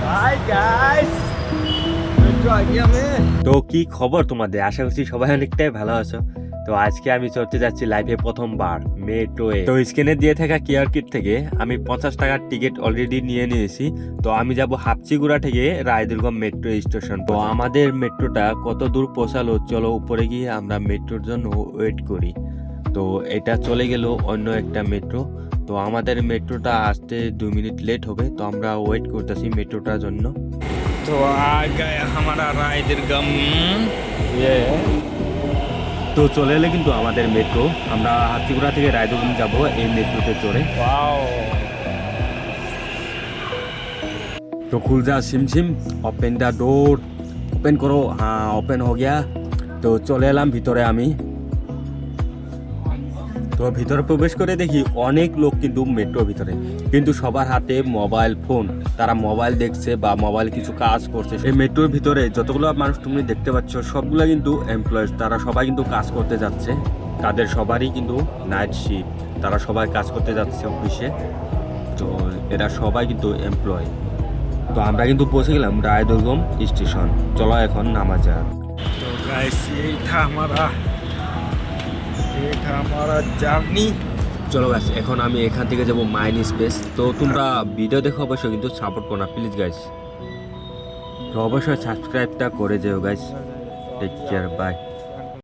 Hi guys, metro আ গিয়া মে। তো কি খবর তোমাদের? আশা করছি সবাই অনেকটাই ভালো আছো। তো আজকে আমি চড়তে যাচ্ছি লাইফে প্রথমবার মেট্রোয়ে। তো স্ক্রিনে দিয়ে থাকা কিউআর কোড থেকে আমি 50 টাকার টিকিট অলরেডি নিয়ে নিয়েছি। তো আমি যাব হাপচিগুড়া থেকে রায়দুর্গম মেট্রো স্টেশন। তো আমাদের মেট্রোটা কত দূর পৌঁছালো, চলো উপরে গিয়ে আমরা মেট্রোর জন্য ওয়েট করি। তো এটা চলে গেল অন্য একটা মেট্রো। তো আমাদের মেট্রোটা আসতে 2 মিনিট লেট হবে, তো আমরা ওয়েট করতেছি মেট্রোটার জন্য। तो आ गया हमारा रायदुर्गम। তো চলে এলে কিন্তু আমাদের মেট্রো। আমরা হাতিগুড়া থেকে রায়দুর্গম যাব এই মেট্রোতে চড়ে। वाओ, तो खुल जा SIM open the door, open करो। हाँ, ओपन हो गया। তো চলে এলাম ভিতরে আমি। তো ভিতরে প্রবেশ করে দেখি অনেক লোক কিন্তু মেট্রোর ভিতরে, কিন্তু সবার হাতে মোবাইল ফোন। তারা মোবাইল দেখছে বা মোবাইল কিছু কাজ করছে। এই মেট্রোর ভিতরে যতগুলো মানুষ তুমি দেখতে পাচ্ছ সবগুলো কিন্তু এমপ্লয়িজ। তারা সবাই কিন্তু কাজ করতে যাচ্ছে। তাদের সবারই কিন্তু নাইট শিফট। তারা সবাই কাজ করতে যাচ্ছে অফিসে। তো এরা সবাই কিন্তু এমপ্লয়। তো আমরা কিন্তু পৌঁছে গেলাম রায়দুর্গম স্টেশন। চলো এখন নামা যাক। तो गाइस ये था हमारा জার্নি। চলো গাইস, এখন আমি এখান থেকে যাব মাইন স্পেস। তো তোমরা ভিডিও দেখো অবশ্যই, কিন্তু সাপোর্ট করো না প্লিজ গাইস। তো অবশ্যই সাবস্ক্রাইবটা করে যেও গাইস। Take care, by.